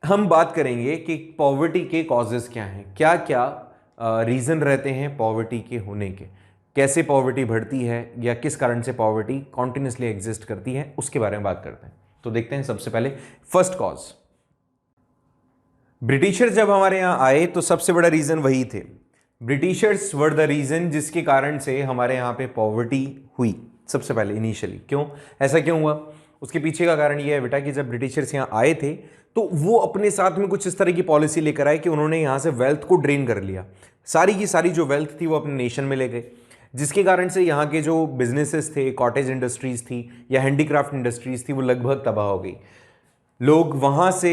हम बात करेंगे कि पॉवर्टी के कॉजेज क्या हैं, क्या क्या रीज़न रहते हैं पॉवर्टी के होने के, कैसे पॉवर्टी बढ़ती है या किस कारण से पॉवर्टी कॉन्टिन्यूसली एग्जिस्ट करती है, उसके बारे में बात करते हैं। तो देखते हैं सबसे पहले फर्स्ट कॉज। ब्रिटिशर्स जब हमारे यहाँ आए तो सबसे बड़ा रीज़न वही थे। ब्रिटिशर्स वर द रीज़न जिसके कारण से हमारे यहाँ पे पॉवर्टी हुई सबसे पहले इनिशियली। क्यों, ऐसा क्यों हुआ? उसके पीछे का कारण यह है बेटा कि जब ब्रिटिशर्स यहाँ आए थे तो वो अपने साथ में कुछ इस तरह की पॉलिसी लेकर आए कि उन्होंने यहाँ से वेल्थ को ड्रेन कर लिया। सारी की सारी जो वेल्थ थी वो अपने नेशन में ले गए, जिसके कारण से यहाँ के जो बिजनेसेस थे, कॉटेज इंडस्ट्रीज थी या हैंडीक्राफ्ट इंडस्ट्रीज थी, वो लगभग तबाह हो गई। लोग वहाँ से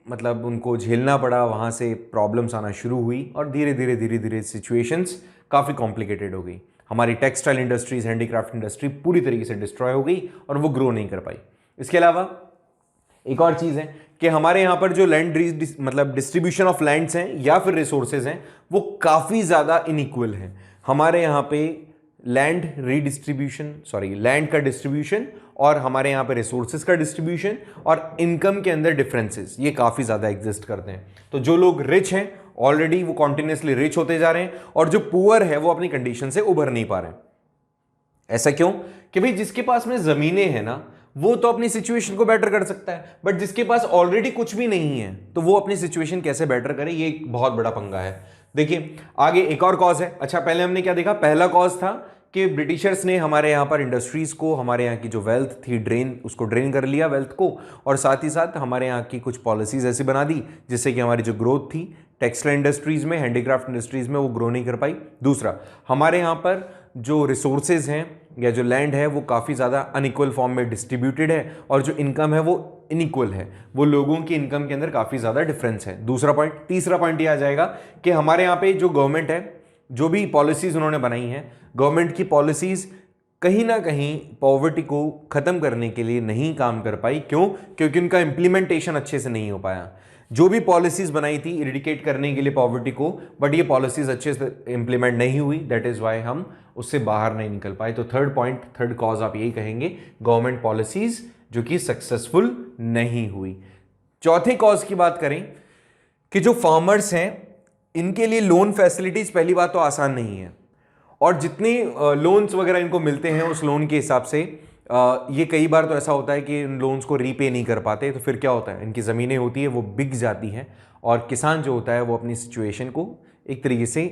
मतलब उनको झेलना पड़ा, वहाँ से प्रॉब्लम्स आना शुरू हुई और धीरे धीरे धीरे धीरे सिचुएशंस काफ़ी कॉम्प्लिकेटेड हो गई। हमारी टेक्सटाइल इंडस्ट्रीज, हैंडीक्राफ्ट इंडस्ट्री पूरी तरीके से डिस्ट्रॉय हो गई और वो ग्रो नहीं कर पाई। इसके अलावा एक और चीज़ है कि हमारे यहाँ पर जो लैंड मतलब डिस्ट्रीब्यूशन ऑफ लैंड्स हैं या फिर रिसोर्सेज हैं वो काफ़ी ज़्यादा इनइक्वल हैं। हमारे यहाँ पे लैंड का डिस्ट्रीब्यूशन और हमारे यहाँ पे रिसोर्सेज का डिस्ट्रीब्यूशन और इनकम के अंदर डिफरेंसेस ये काफ़ी ज़्यादा एग्जिस्ट करते हैं। तो जो लोग रिच हैं ऑलरेडी वो कॉन्टिन्यूसली रिच होते जा रहे हैं और जो पुअर है वो अपनी कंडीशन से उभर नहीं पा रहे हैं। ऐसा क्यों? कि भाई जिसके पास में ज़मीनें हैं ना वो तो अपनी सिचुएशन को बेटर कर सकता है, बट जिसके पास ऑलरेडी कुछ भी नहीं है तो वो अपनी सिचुएशन कैसे बेटर करे, ये एक बहुत बड़ा पंगा है। देखिए आगे एक और कॉज है। अच्छा, पहले हमने क्या देखा? पहला कॉज था कि ब्रिटिशर्स ने हमारे यहाँ पर इंडस्ट्रीज को, हमारे यहाँ की जो वेल्थ थी उसको ड्रेन कर लिया वेल्थ को, और साथ ही साथ हमारे यहाँ की कुछ पॉलिसीज ऐसी बना दी जिससे कि हमारी जो ग्रोथ थी टेक्सटाइल इंडस्ट्रीज में, हैंडीक्राफ्ट इंडस्ट्रीज में, वो ग्रो नहीं कर पाई। दूसरा, हमारे यहाँ पर जो रिसोर्सेज हैं या जो लैंड है वो काफ़ी ज़्यादा अनइक्वल फॉर्म में डिस्ट्रीब्यूटेड है और जो इनकम है वो इनइक्वल है, वो लोगों की इनकम के अंदर काफ़ी ज़्यादा डिफरेंस है। दूसरा पॉइंट। तीसरा पॉइंट ये आ जाएगा कि हमारे यहाँ पे जो गवर्नमेंट है, जो भी पॉलिसीज़ उन्होंने बनाई हैं, गवर्नमेंट की पॉलिसीज़ कहीं ना कहीं पॉवर्टी को ख़त्म करने के लिए नहीं काम कर पाई। क्यों? क्योंकि उनका इम्प्लीमेंटेशन अच्छे से नहीं हो पाया। जो भी पॉलिसीज बनाई थी इरिडिकेट करने के लिए पॉवर्टी को, बट ये पॉलिसीज अच्छे से इंप्लीमेंट नहीं हुई, दैट इज वाई हम उससे बाहर नहीं निकल पाए। तो थर्ड पॉइंट, थर्ड कॉज आप यही कहेंगे, गवर्नमेंट पॉलिसीज जो कि सक्सेसफुल नहीं हुई। चौथे कॉज की बात करें कि जो फार्मर्स हैं इनके लिए लोन फैसिलिटीज पहली बात तो आसान नहीं है, और जितने लोन्स वगैरह इनको मिलते हैं उस लोन के हिसाब से ये कई बार तो ऐसा होता है कि इन लोन्स को रीपे नहीं कर पाते। तो फिर क्या होता है, इनकी ज़मीनें होती है वो बिक जाती हैं और किसान जो होता है वो अपनी सिचुएशन को एक तरीके से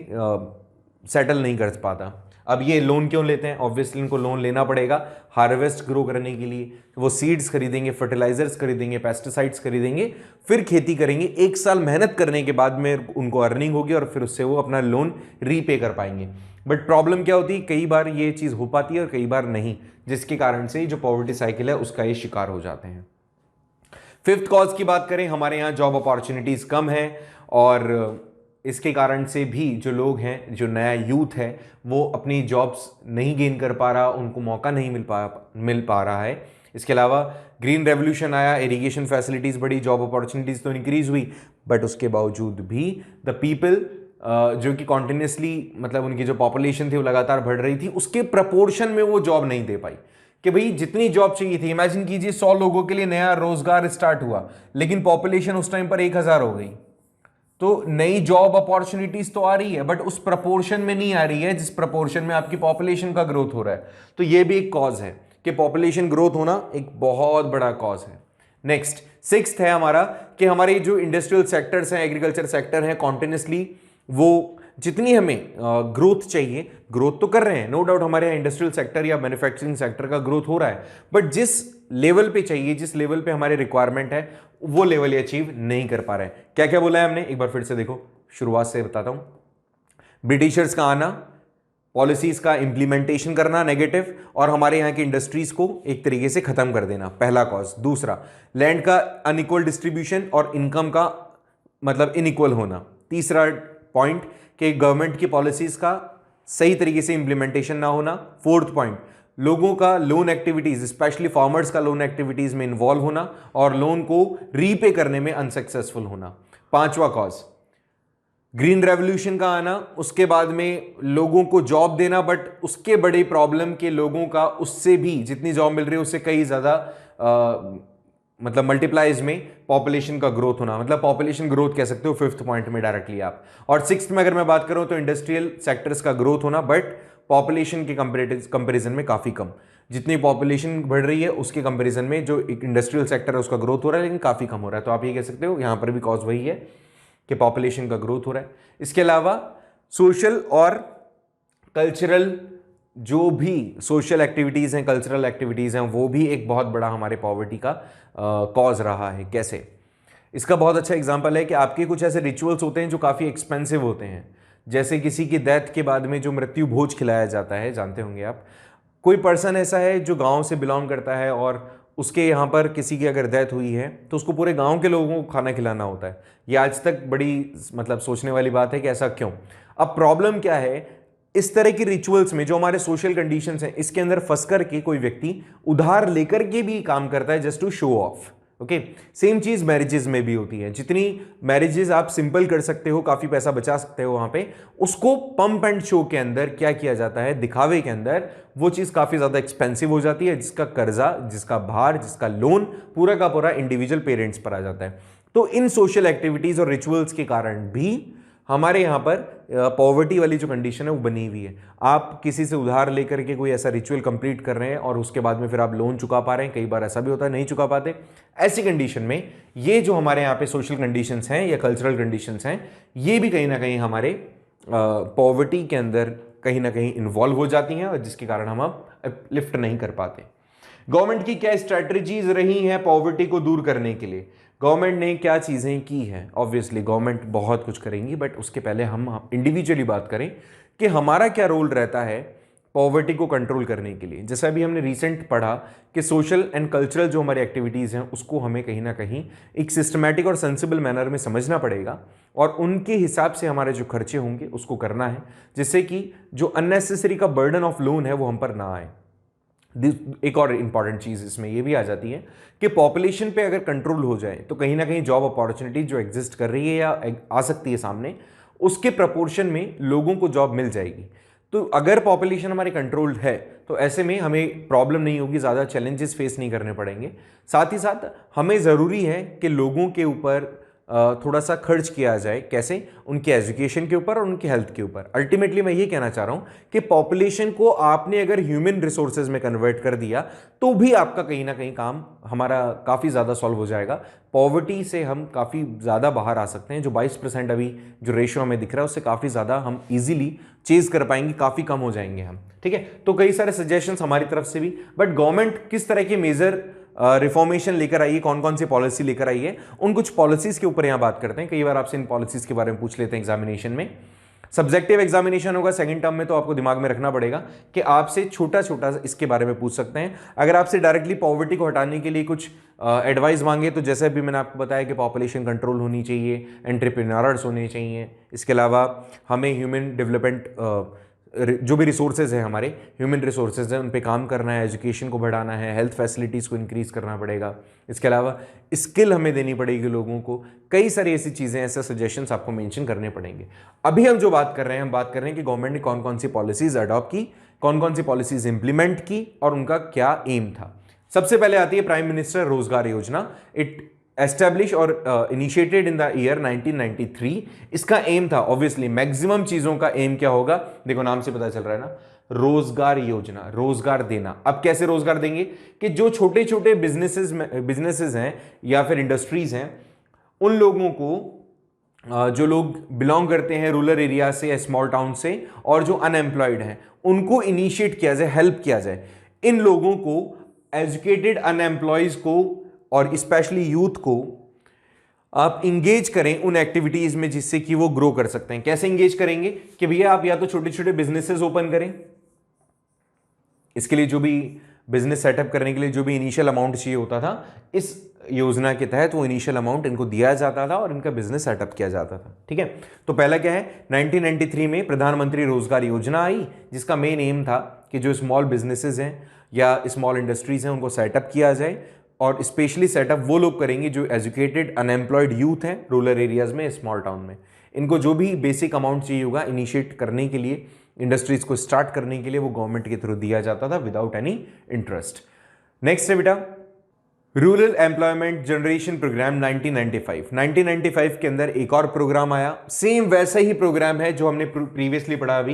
सेटल नहीं कर पाता। अब ये लोन क्यों लेते हैं? ऑब्वियसली इनको लोन लेना पड़ेगा हार्वेस्ट ग्रो करने के लिए। वो सीड्स खरीदेंगे, फर्टिलाइजर्स खरीदेंगे, पेस्टिसाइड्स खरीदेंगे, फिर खेती करेंगे। एक साल मेहनत करने के बाद में उनको अर्निंग होगी और फिर उससे वो अपना लोन रीपे कर पाएंगे। बट प्रॉब्लम क्या होती है, कई बार ये चीज़ हो पाती है और कई बार नहीं, जिसके कारण से जो पॉवर्टी साइकिल है उसका ये शिकार हो जाते हैं। फिफ्थ कॉज की बात करें, हमारे यहाँ जॉब अपॉर्चुनिटीज़ कम है और इसके कारण से भी जो लोग हैं, जो नया यूथ है, वो अपनी जॉब्स नहीं गेन कर पा रहा, उनको मौका नहीं मिल पा रहा है। इसके अलावा ग्रीन रेवोल्यूशन आया, इरिगेशन फैसिलिटीज़ बढ़ी, जॉब अपॉर्चुनिटीज़ तो इंक्रीज हुई, बट उसके बावजूद भी द पीपल जो कि कॉन्टिन्यूसली मतलब उनकी जो पॉपुलेशन थी वो लगातार बढ़ रही थी, उसके प्रपोर्शन में वो जॉब नहीं दे पाई। कि भाई जितनी जॉब चाहिए थी, इमेजिन कीजिए 100 लोगों के लिए नया रोजगार स्टार्ट हुआ लेकिन पॉपुलेशन उस टाइम पर 1000 हो गई। तो नई जॉब अपॉर्चुनिटीज तो आ रही है बट उस प्रपोर्शन में नहीं आ रही है जिस प्रपोर्शन में आपकी पॉपुलेशन का ग्रोथ हो रहा है। तो ये भी एक कॉज है कि पॉपुलेशन ग्रोथ होना एक बहुत बड़ा कॉज है। नेक्स्ट, सिक्स्थ है हमारा कि हमारे जो इंडस्ट्रियल सेक्टर्स हैं, एग्रीकल्चर सेक्टर हैं, कॉन्टिन्यूसली वो जितनी हमें ग्रोथ चाहिए, ग्रोथ तो कर रहे हैं, नो डाउट हमारे यहाँ इंडस्ट्रियल सेक्टर या मैन्युफैक्चरिंग सेक्टर का ग्रोथ हो रहा है, बट जिस लेवल पे चाहिए, जिस लेवल पे हमारे रिक्वायरमेंट है, वो लेवल ये अचीव नहीं कर पा रहे हैं। क्या क्या बोला है हमने, एक बार फिर से देखो, शुरुआत से बताता हूं। ब्रिटिशर्स का आना, पॉलिसीज का इंप्लीमेंटेशन करना नेगेटिव, और हमारे यहाँ की इंडस्ट्रीज को एक तरीके से खत्म कर देना, पहला कॉज। दूसरा, लैंड का अनइक्वल डिस्ट्रीब्यूशन और इनकम का मतलब इनइक्वल होना। तीसरा पॉइंट कि गवर्नमेंट की पॉलिसीज का सही तरीके से इंप्लीमेंटेशन ना होना। फोर्थ पॉइंट, लोगों का लोन एक्टिविटीज, स्पेशली फार्मर्स का लोन एक्टिविटीज में इन्वॉल्व होना और लोन को रीपे करने में अनसक्सेसफुल होना। पांचवा कॉज, ग्रीन रेवोल्यूशन का आना, उसके बाद में लोगों को जॉब देना, बट उसके बड़े प्रॉब्लम के लोगों का उससे भी जितनी जॉब मिल रही है उससे कई ज्यादा मतलब मल्टीप्लाइज में पॉपुलेशन का ग्रोथ होना, मतलब पॉपुलेशन ग्रोथ कह सकते हो 5th पॉइंट में डायरेक्टली आप। और 6th में अगर मैं बात करूं तो इंडस्ट्रियल सेक्टर्स का ग्रोथ होना, बट पॉपुलेशन के कंपैरिजन में काफी कम। जितनी पॉपुलेशन बढ़ रही है उसके कंपैरिजन में जो इंडस्ट्रियल सेक्टर है उसका ग्रोथ हो रहा है, लेकिन काफी कम हो रहा है। तो आप ये कह सकते हो यहां पर भी कॉज वही है कि पॉपुलेशन का ग्रोथ हो रहा है। इसके अलावा सोशल और कल्चरल, जो भी सोशल एक्टिविटीज़ हैं, कल्चरल एक्टिविटीज़ हैं, वो भी एक बहुत बड़ा हमारे पॉवर्टी का कॉज रहा है। कैसे? इसका बहुत अच्छा एग्जांपल है कि आपके कुछ ऐसे रिचुअल्स होते हैं जो काफ़ी एक्सपेंसिव होते हैं। जैसे किसी की डेथ के बाद में जो मृत्यु भोज खिलाया जाता है, जानते होंगे आप। कोई पर्सन ऐसा है जो गांव से बिलोंग करता है और उसके यहाँ पर किसी की अगर डेथ हुई है तो उसको पूरे गांव के लोगों को खाना खिलाना होता है। ये आज तक बड़ी मतलब सोचने वाली बात है कि ऐसा क्यों। अब प्रॉब्लम क्या है, इस तरह की रिचुअल्स में जो हमारे सोशल कंडीशंस हैं, इसके अंदर फंस करके कोई व्यक्ति उधार लेकर के भी काम करता है just to show off. Okay, same चीज मैरिजेस में भी होती है। जितनी मैरिजेस आप सिंपल कर सकते हो, काफी पैसा बचा सकते हो वहां पे, उसको पंप एंड शो के अंदर क्या किया जाता है, दिखावे के अंदर वो चीज काफी ज्यादा एक्सपेंसिव हो जाती है, जिसका कर्जा, जिसका भार, जिसका लोन पूरा का पूरा इंडिविजुअल पेरेंट्स पर आ जाता है। तो इन सोशल एक्टिविटीज और रिचुअल्स के कारण भी हमारे यहाँ पर पॉवर्टी वाली जो कंडीशन है वो बनी हुई है। आप किसी से उधार लेकर के कोई ऐसा रिचुअल कंप्लीट कर रहे हैं और उसके बाद में फिर आप लोन चुका पा रहे हैं, कई बार ऐसा भी होता है नहीं चुका पाते। ऐसी कंडीशन में ये जो हमारे यहाँ पे सोशल कंडीशंस हैं या कल्चरल कंडीशंस हैं, ये भी कहीं ना कहीं हमारे पॉवर्टी के अंदर कहीं ना कहीं इन्वॉल्व हो जाती हैं, और जिसके कारण हम अब लिफ्ट नहीं कर पाते। गवर्नमेंट की क्या स्ट्रैटेजीज रही हैं पॉवर्टी को दूर करने के लिए? गवर्नमेंट ने क्या चीज़ें की हैं? ऑब्वियसली गवर्नमेंट बहुत कुछ करेंगी, बट उसके पहले हम इंडिविजुअली बात करें कि हमारा क्या रोल रहता है पॉवर्टी को कंट्रोल करने के लिए। जैसा अभी हमने रिसेंट पढ़ा कि सोशल एंड कल्चरल जो हमारी एक्टिविटीज़ हैं उसको हमें कहीं ना कहीं एक सिस्टमैटिक और सेंसिबल मैनर में समझना पड़ेगा, और उनके हिसाब से हमारे जो खर्चे होंगे उसको करना है, जिससे कि जो अननेसेसरी का बर्डन ऑफ लोन है वो हम पर ना आए। एक और इंपॉर्टेंट चीज इसमें यह भी आ जाती है कि पॉपुलेशन पे अगर कंट्रोल हो जाए तो कहीं ना कहीं जॉब अपॉर्चुनिटी जो एग्जिस्ट कर रही है या आ सकती है सामने, उसके प्रपोर्शन में लोगों को जॉब मिल जाएगी। तो अगर पॉपुलेशन हमारी कंट्रोल्ड है तो ऐसे में हमें प्रॉब्लम नहीं होगी, ज़्यादा चैलेंजेस फेस नहीं करने पड़ेंगे। साथ ही साथ हमें ज़रूरी है कि लोगों के ऊपर थोड़ा सा खर्च किया जाए। कैसे? उनके एजुकेशन के ऊपर और उनके हेल्थ के ऊपर। अल्टीमेटली मैं ये कहना चाह रहा हूं कि पॉपुलेशन को आपने अगर ह्यूमन रिसोर्सेज में कन्वर्ट कर दिया तो भी आपका कहीं ना कहीं काम हमारा काफ़ी ज़्यादा सॉल्व हो जाएगा। पॉवर्टी से हम काफ़ी ज़्यादा बाहर आ सकते हैं। जो 22% अभी जो रेशियो हमें दिख रहा है उससे काफ़ी ज़्यादा हम ईजिली चेज कर पाएंगे, काफ़ी कम हो जाएंगे हम। ठीक है, तो कई सारे सजेशंस हमारी तरफ से भी, बट गवर्नमेंट किस तरह के मेजर रिफॉर्मेशन लेकर आई है, कौन कौन सी पॉलिसी लेकर आई है, उन कुछ पॉलिसीज के ऊपर यहां बात करते हैं। कई बार आपसे इन पॉलिसीज के बारे में पूछ लेते हैं एग्जामिनेशन में। सब्जेक्टिव एग्जामिनेशन होगा सेकंड टर्म में, तो आपको दिमाग में रखना पड़ेगा कि आपसे छोटा छोटा इसके बारे में पूछ सकते हैं। अगर आपसे डायरेक्टली पॉवर्टी को हटाने के लिए कुछ एडवाइस मांगे तो जैसे अभी मैंने आपको बताया कि पॉपुलेशन कंट्रोल होनी चाहिए, एंटरप्रेन्योर्स होने चाहिए। इसके अलावा हमें ह्यूमन डेवलपमेंट जो भी रिसोर्सेज हैं, हमारे ह्यूमन रिसोर्सेज हैं, उन पे काम करना है, एजुकेशन को बढ़ाना है, हेल्थ फैसिलिटीज़ को इंक्रीज़ करना पड़ेगा। इसके अलावा स्किल हमें देनी पड़ेगी लोगों को। कई सारी ऐसी चीज़ें, ऐसे सजेशंस आपको मेंशन करने पड़ेंगे। अभी हम जो बात कर रहे हैं, हम बात कर रहे हैं कि गवर्नमेंट ने कौन कौन सी पॉलिसीज़ अडॉप्ट की, कौन कौन सी पॉलिसीज़ इंप्लीमेंट की और उनका क्या एम था। सबसे पहले आती है प्राइम मिनिस्टर रोजगार योजना। इट एस्टेब्लिश और इनिशिएटेड इन द ईयर 1993। इसका एम था ऑब्वियसली, मैक्सिमम चीजों का एम क्या होगा, देखो नाम से पता चल रहा है ना, रोजगार योजना, रोजगार देना। अब कैसे रोजगार देंगे कि जो छोटे छोटे बिजनेसेस हैं या फिर इंडस्ट्रीज हैं, उन लोगों को जो लोग बिलोंग करते हैं रूरल एरिया से या स्मॉल टाउन से और जो अनएम्प्लॉयड हैं, उनको इनिशिएट किया जाए, हेल्प किया जाए। इन लोगों को, एजुकेटेड अनएम्प्लॉयज को और स्पेशली यूथ को आप इंगेज करें उन एक्टिविटीज में जिससे कि वो ग्रो कर सकते हैं। कैसे इंगेज करेंगे कि भैया आप या तो छोटे छोटे बिजनेसेस ओपन करें, इसके लिए जो भी बिजनेस सेटअप करने के लिए जो भी इनिशियल अमाउंट चाहिए होता था, इस योजना के तहत वो इनिशियल अमाउंट इनको दिया जाता था और इनका बिजनेस सेटअप किया जाता था। ठीक है, तो पहला क्या है, 1993 में प्रधानमंत्री रोजगार योजना आई, जिसका मेन एम था कि जो स्मॉल बिजनेसेस हैं या स्मॉल इंडस्ट्रीज हैं उनको सेटअप किया जाए, और स्पेशली सेटअप वो लोग करेंगे जो एजुकेटेड अनएम्प्लॉयड यूथ हैं रूरल एरियाज में, स्मॉल टाउन में। इनको जो भी बेसिक अमाउंट चाहिए होगा इनिशिएट करने के लिए, इंडस्ट्रीज को स्टार्ट करने के लिए, वो गवर्नमेंट के थ्रू दिया जाता था विदाउट एनी इंटरेस्ट। नेक्स्ट है बेटा रूरल एम्प्लॉयमेंट जनरेशन प्रोग्राम 1995 के अंदर एक और प्रोग्राम आया, सेम वैसा ही प्रोग्राम है जो हमने प्रीवियसली पढ़ा अभी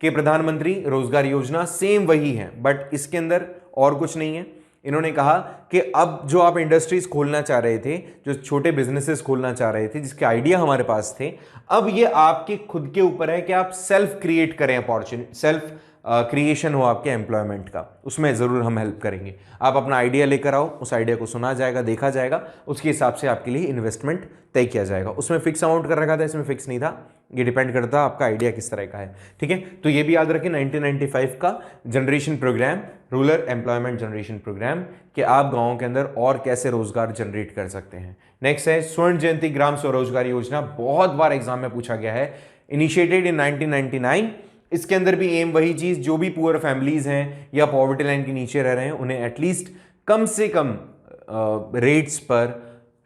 कि प्रधानमंत्री रोजगार योजना, सेम वही है, बट इसके अंदर और कुछ नहीं है। इन्होंने कहा कि अब जो आप इंडस्ट्रीज खोलना चाह रहे थे, जो छोटे बिजनेसेस खोलना चाह रहे थे, जिसके आइडिया हमारे पास थे, अब ये आपके खुद के ऊपर है कि आप सेल्फ क्रिएट करें अपॉर्चुनिटी, सेल्फ क्रिएशन हो आपके एम्प्लॉयमेंट का, उसमें ज़रूर हम हेल्प करेंगे। आप अपना आइडिया लेकर आओ, उस आइडिया को सुना जाएगा, देखा जाएगा, उसके हिसाब से आपके लिए इन्वेस्टमेंट तय किया जाएगा। उसमें फिक्स अमाउंट कर रखा था, इसमें फिक्स नहीं था, ये डिपेंड करता है आपका आइडिया किस तरह का है। ठीक है, तो ये भी याद रखें 1995 का generation program, rural employment generation program, कि आप गाँव के अंदर और कैसे रोजगार जनरेट कर सकते हैं। नेक्स्ट है स्वर्ण जयंती ग्राम स्वरोजगार योजना, बहुत बार एग्जाम में पूछा गया है, इनिशिएटेड इन 1999। इसके अंदर भी एम वही चीज, जो भी पुअर फैमिलीज हैं या पॉवर्टी लाइन के नीचे रह रहे हैं, उन्हें एटलीस्ट कम से कम रेट्स पर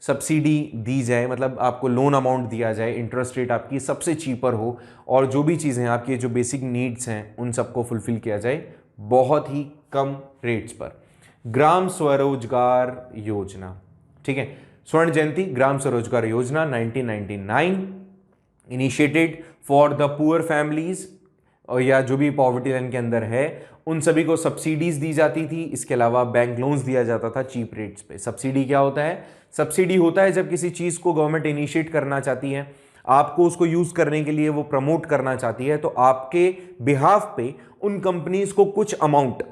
सब्सिडी दी जाए, मतलब आपको लोन अमाउंट दिया जाए, इंटरेस्ट रेट आपकी सबसे चीपर हो, और जो भी चीज़ें आपकी जो बेसिक नीड्स हैं उन सबको फुलफिल किया जाए बहुत ही कम रेट्स पर। ग्राम स्वरोजगार योजना, ठीक है, स्वर्ण जयंती ग्राम स्वरोजगार योजना 1999, initiated for the poor families, और या जो भी पॉवर्टी लाइन के अंदर है उन सभी को सब्सिडीज दी जाती थी। इसके अलावा बैंक लोन्स दिया जाता था चीप रेट्स पे। सब्सिडी क्या होता है? सब्सिडी होता है जब किसी चीज़ को गवर्नमेंट इनिशिएट करना चाहती है, आपको उसको यूज़ करने के लिए वो प्रमोट करना चाहती है, तो आपके बिहाफ पे उन कंपनीज को कुछ अमाउंट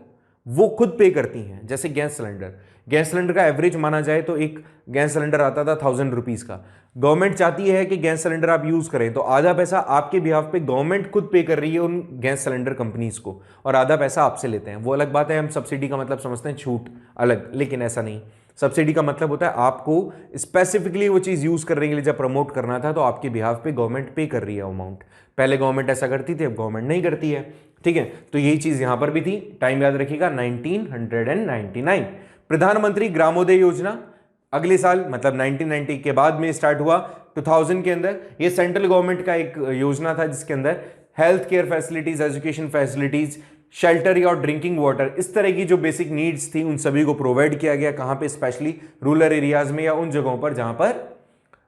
वो खुद पे करती हैं। जैसे गैस सिलेंडर का एवरेज माना जाए तो एक गैस सिलेंडर आता था 1000 रुपीज़ का। गवर्नमेंट चाहती है कि गैस सिलेंडर आप यूज़ करें, तो आधा पैसा आपके बिहाफ पे गवर्नमेंट खुद पे कर रही है उन गैस सिलेंडर कंपनीज को, और आधा पैसा आपसे लेते हैं। वो अलग बात है, हम सब्सिडी का मतलब समझते हैं छूट अलग, लेकिन ऐसा नहीं। सब्सिडी का मतलब होता है आपको स्पेसिफिकली वो चीज़ यूज़ करने के लिए जब प्रमोट करना था तो आपके बिहाफ पे गवर्नमेंट पे कर रही है अमाउंट। पहले गवर्नमेंट ऐसा करती थी, अब गवर्नमेंट नहीं करती है। ठीक है, तो यही चीज़ यहाँ पर भी थी। टाइम याद रखिएगा 1999। प्रधानमंत्री ग्रामोदय योजना अगले साल मतलब 1990 के बाद में स्टार्ट हुआ 2000 के अंदर। ये सेंट्रल गवर्नमेंट का एक योजना था जिसके अंदर health care facilities, education facilities, shelter और ड्रिंकिंग वाटर, इस तरह की जो बेसिक नीड्स थी उन सभी को प्रोवाइड किया गया। कहाँ पे? स्पेशली रूरल एरियाज में या उन जगहों पर जहाँ पर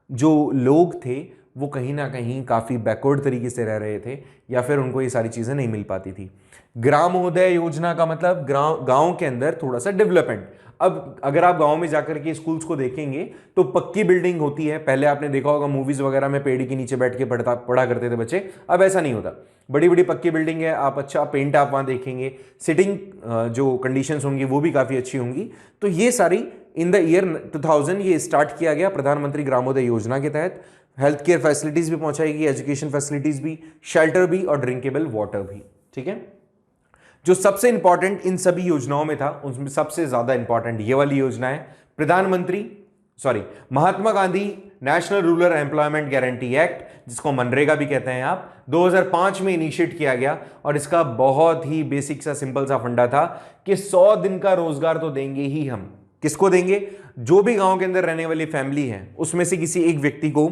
जो लोग थे वो कहीं ना कहीं काफ़ी बैकवर्ड तरीके से रह रहे थे या फिर उनको ये सारी चीज़ें नहीं मिल पाती थी। ग्रामोदय योजना का मतलब गांव के अंदर थोड़ा सा डेवलपमेंट। अब अगर आप गांव में जाकर के स्कूल्स को देखेंगे तो पक्की बिल्डिंग होती है। पहले आपने देखा होगा मूवीज वगैरह में पेड़ के नीचे बैठ के पढ़ा करते थे बच्चे, अब ऐसा नहीं होता। बड़ी बड़ी पक्की बिल्डिंग है, आप अच्छा पेंट आप वहाँ देखेंगे, सिटिंग जो कंडीशंस होंगी वो भी काफ़ी अच्छी होंगी। तो ये सारी इन द ईयर 2000 ये स्टार्ट किया गया प्रधानमंत्री ग्रामोदय योजना के तहत। हेल्थ केयर फैसिलिटीज भी पहुंचाएगी, एजुकेशन फैसिलिटीज भी, शेल्टर भी और ड्रिंकेबल वाटर भी। ठीक है, जो सबसे इंपॉर्टेंट इन सभी योजनाओं में था उसमें सबसे ज्यादा इंपॉर्टेंट ये वाली योजना है Mahatma Gandhi national rural employment guarantee act, जिसको मनरेगा भी कहते हैं आप, 2005 में इनिशिएट किया गया। और इसका बहुत ही बेसिक सा सिंपल सा फंडा था कि 100 दिन का रोजगार तो देंगे ही हम। किसको देंगे? जो भी गांव के अंदर रहने वाली फैमिली है उसमें से किसी एक व्यक्ति को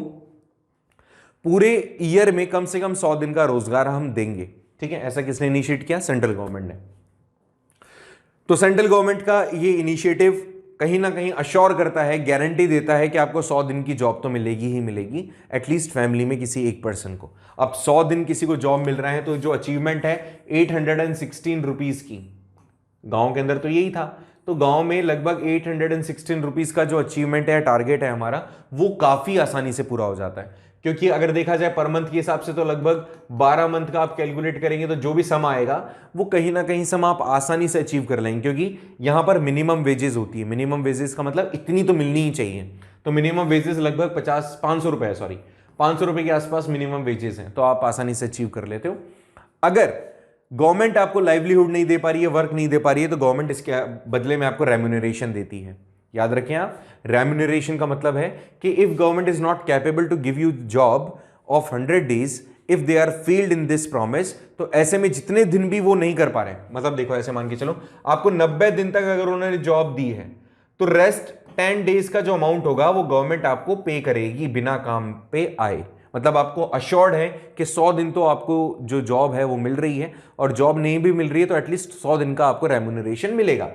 पूरे ईयर में कम से कम 100 दिन का रोजगार हम देंगे। ठीक है, ऐसा किसने इनिशिएट किया? सेंट्रल गवर्नमेंट ने। तो सेंट्रल गवर्नमेंट का ये इनिशिएटिव कहीं ना कहीं अश्योर करता है, गारंटी देता है कि आपको 100 दिन की जॉब तो मिलेगी ही मिलेगी, एटलीस्ट फैमिली में किसी एक पर्सन को। अब 100 दिन किसी को जॉब मिल रहा है तो जो अचीवमेंट है 816 रुपीज की, गांव के अंदर तो यही था। तो गांव में लगभग 816 रुपीज का जो अचीवमेंट है, टारगेट है हमारा, वो काफी आसानी से पूरा हो जाता है। क्योंकि अगर देखा जाए पर मंथ के हिसाब से तो लगभग 12 मंथ का आप कैलकुलेट करेंगे तो जो भी सम आएगा वो कहीं ना कहीं सम आप आसानी से अचीव कर लेंगे, क्योंकि यहां पर मिनिमम वेजेस होती है। मिनिमम वेजेस का मतलब इतनी तो मिलनी ही चाहिए। तो मिनिमम वेजेस लगभग 500 रुपए के आसपास मिनिमम वेजेस हैं, तो आप आसानी से अचीव कर लेते हो। अगर गवर्नमेंट आपको लाइवलीहुड नहीं दे पा रही है, वर्क नहीं दे पा रही है, तो गवर्नमेंट इसके बदले में आपको रेम्यूनरेशन देती है। याद रखें आप, रेम्यूनरेशन का मतलब है कि if government is not capable to give you job of 100 days if they are failed in this promise, तो ऐसे में जितने दिन भी वो नहीं कर पा रहे, मतलब देखो ऐसे मान के चलो आपको 90 दिन तक अगर उन्होंने जॉब दी है तो रेस्ट 10 डेज का जो अमाउंट होगा वो गवर्नमेंट आपको पे करेगी बिना काम पे आए। मतलब आपको अश्योर्ड है कि 100 दिन तो आपको जो जॉब है वो मिल रही है, और जॉब नहीं भी मिल रही है तो एटलीस्ट 100 दिन का आपको रेम्यूनरेशन मिलेगा।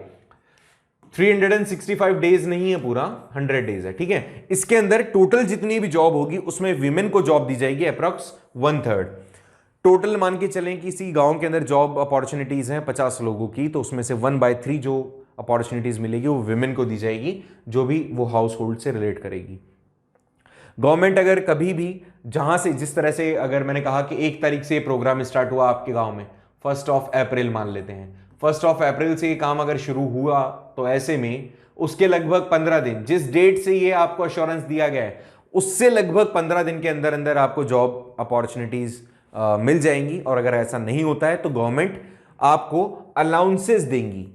365 डेज नहीं है, पूरा 100 डेज है, ठीक है। इसके अंदर टोटल जितनी भी जॉब होगी उसमें विमेन को जॉब दी जाएगी अप्रॉक्स 1/3। टोटल मान के चलें कि इसी गांव के अंदर जॉब अपॉर्चुनिटीज हैं 50 लोगों की, तो उसमें से 1/3 जो अपॉर्चुनिटीज मिलेगी वो विमेन को दी जाएगी, जो भी वो हाउस होल्ड से रिलेट करेगी। गवर्नमेंट अगर कभी भी जहां से, जिस तरह से अगर मैंने कहा कि 1 तारीख से प्रोग्राम स्टार्ट हुआ आपके गांव में, 1 अप्रैल मान लेते हैं, 1 अप्रैल से ये काम अगर शुरू हुआ, तो ऐसे में उसके लगभग 15 दिन, जिस डेट से ये आपको अश्योरेंस दिया गया है उससे लगभग 15 दिन के अंदर अंदर आपको जॉब अपॉर्चुनिटीज मिल जाएंगी। और अगर ऐसा नहीं होता है तो गवर्नमेंट आपको अलाउंसेस देंगी,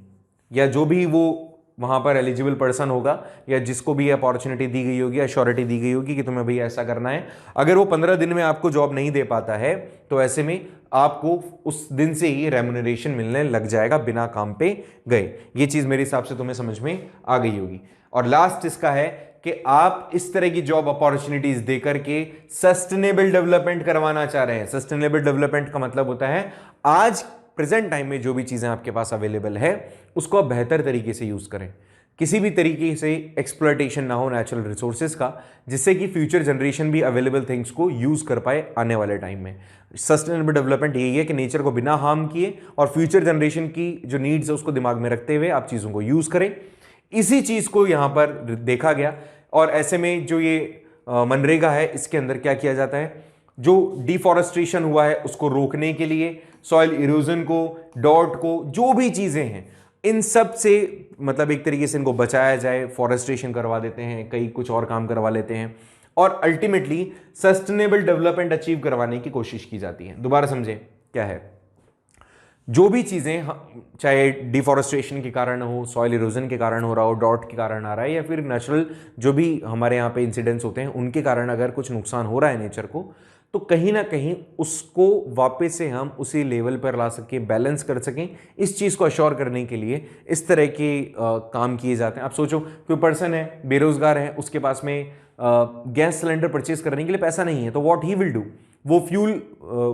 या जो भी वो वहां पर एलिजिबल पर्सन होगा या जिसको भी अपॉर्चुनिटी दी गई होगी, अश्योरिटी दी गई होगी कि तुम्हें भैया ऐसा करना है, अगर वो 15 दिन में आपको जॉब नहीं दे पाता है तो ऐसे में आपको उस दिन से ही रेम्युनरेशन मिलने लग जाएगा बिना काम पे गए। ये चीज मेरे हिसाब से तुम्हें समझ में आ गई होगी। और लास्ट इसका है कि आप इस तरह की जॉब अपॉर्चुनिटीज देकर के सस्टेनेबल डेवलपमेंट करवाना चाह रहे हैं। सस्टेनेबल डेवलपमेंट का मतलब होता है आज प्रेजेंट टाइम में जो भी चीजें आपके पास अवेलेबल है उसको आप बेहतर तरीके से यूज करें, किसी भी तरीके से एक्सप्लॉयटेशन ना हो नेचुरल रिसोर्सेज का, जिससे कि फ्यूचर जनरेशन भी अवेलेबल थिंग्स को यूज कर पाए आने वाले टाइम में। सस्टेनेबल डेवलपमेंट यही है कि नेचर को बिना हार्म किए और फ्यूचर जनरेशन की जो नीड्स है उसको दिमाग में रखते हुए आप चीजों को यूज करें। इसी चीज को यहां पर देखा गया। और ऐसे में जो ये मनरेगा है इसके अंदर क्या किया जाता है, जो डिफॉरेस्ट्रेशन हुआ है उसको रोकने के लिए, सॉइल इरोजन को, डॉट को, जो भी चीजें हैं इन सब से मतलब एक तरीके से इनको बचाया जाए। फॉरेस्ट्रेशन करवा देते हैं, कई कुछ और काम करवा लेते हैं और अल्टीमेटली सस्टेनेबल डेवलपमेंट अचीव करवाने की कोशिश की जाती है। दोबारा समझे क्या है, जो भी चीजें चाहे डिफॉरेस्ट्रेशन के कारण हो, सॉइल इरोजन के कारण हो रहा हो, डॉट के कारण आ रहा है, या फिर नेचुरल जो भी हमारे यहाँ पे इंसिडेंट्स होते हैं उनके कारण अगर कुछ नुकसान हो रहा है नेचर को, तो कहीं ना कहीं उसको वापस से हम उसी लेवल पर ला सकें, बैलेंस कर सकें। इस चीज़ को अश्योर करने के लिए इस तरह के काम किए जाते हैं। आप सोचो कोई पर्सन है, बेरोजगार है, उसके पास में गैस सिलेंडर परचेज करने के लिए पैसा नहीं है, तो व्हाट ही विल डू, वो फ्यूल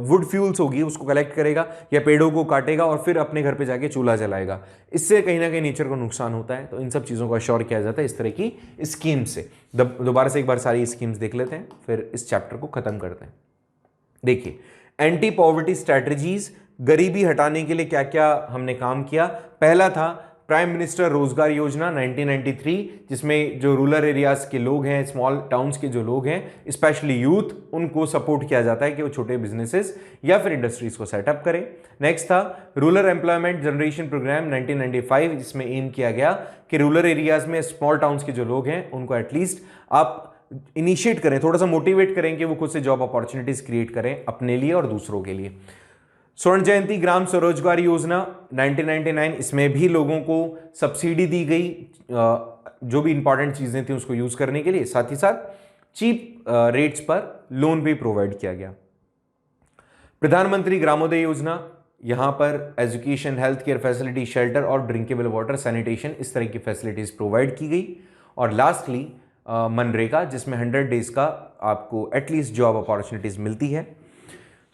वुड फ्यूल्स होगी उसको कलेक्ट करेगा या पेड़ों को काटेगा और फिर अपने घर पे जाके चूल्हा जलाएगा। इससे कहीं ना कहीं नेचर को नुकसान होता है। तो इन सब चीज़ों को अश्योर किया जाता है इस तरह की स्कीम से। दोबारा से एक बार सारी स्कीम्स देख लेते हैं, फिर इस चैप्टर को खत्म करते हैं। देखिए, एंटी पॉवर्टी स्ट्रैटेजीज, गरीबी हटाने के लिए क्या क्या हमने काम किया। पहला था प्राइम मिनिस्टर रोजगार योजना 1993, जिसमें जो रूरल एरियाज के लोग हैं, स्मॉल टाउन्स के जो लोग हैं, स्पेशली यूथ, उनको सपोर्ट किया जाता है कि वो छोटे बिजनेसेस या फिर इंडस्ट्रीज को सेटअप करें। नेक्स्ट था रूरल एम्प्लॉयमेंट जनरेशन प्रोग्राम 1995, जिसमें एम किया गया कि रूरल एरियाज में स्मॉल टाउन्स के जो लोग हैं उनको एटलीस्ट आप इनिशिएट करें, थोड़ा सा मोटिवेट करें कि वो खुद से जॉब अपॉर्चुनिटीज क्रिएट करें अपने लिए और दूसरों के लिए। स्वर्ण जयंती ग्राम स्वरोजगार योजना 1999, इसमें भी लोगों को सब्सिडी दी गई जो भी इंपॉर्टेंट चीजें थी उसको यूज करने के लिए, साथ ही साथ चीप रेट्स पर लोन भी प्रोवाइड किया गया। प्रधानमंत्री ग्रामोदय योजना, यहां पर education, health care facility, shelter और ड्रिंकेबल वाटर, सैनिटेशन, इस तरह की फैसिलिटीज प्रोवाइड की गई। और लास्टली मनरेगा, जिसमें 100 डेज का आपको एटलीस्ट जॉब अपॉर्चुनिटीज मिलती है।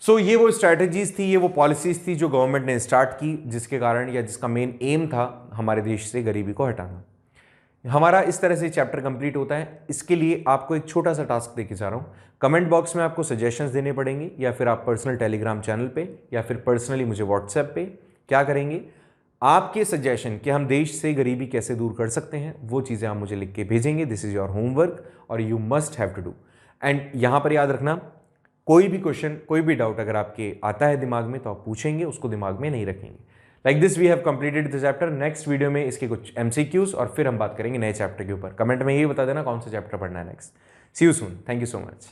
सो ये वो स्ट्रैटेजीज थी, ये वो पॉलिसीज थी जो गवर्नमेंट ने स्टार्ट की, जिसके कारण या जिसका मेन एम था हमारे देश से गरीबी को हटाना। हमारा इस तरह से चैप्टर कंप्लीट होता है। इसके लिए आपको एक छोटा सा टास्क देके जा रहा हूँ। कमेंट बॉक्स में आपको सजेशंस देने पड़ेंगे, या फिर आप पर्सनल टेलीग्राम चैनल पे या फिर पर्सनली मुझे व्हाट्सएप पे क्या करेंगे, आपके सजेशन कि हम देश से गरीबी कैसे दूर कर सकते हैं, वो चीज़ें आप मुझे लिख के भेजेंगे। दिस इज योर होमवर्क और you must have to do. And यहाँ पर याद रखना, कोई भी क्वेश्चन, कोई भी डाउट अगर आपके आता है दिमाग में तो आप पूछेंगे, उसको दिमाग में नहीं रखेंगे। Like this we have completed the chapter. Next video में इसके कुछ MCQs और फिर हम बात करेंगे नए चैप्टर के ऊपर। कमेंट में यही बता देना कौन सा चैप्टर पढ़ना है next. See you soon, thank you so much.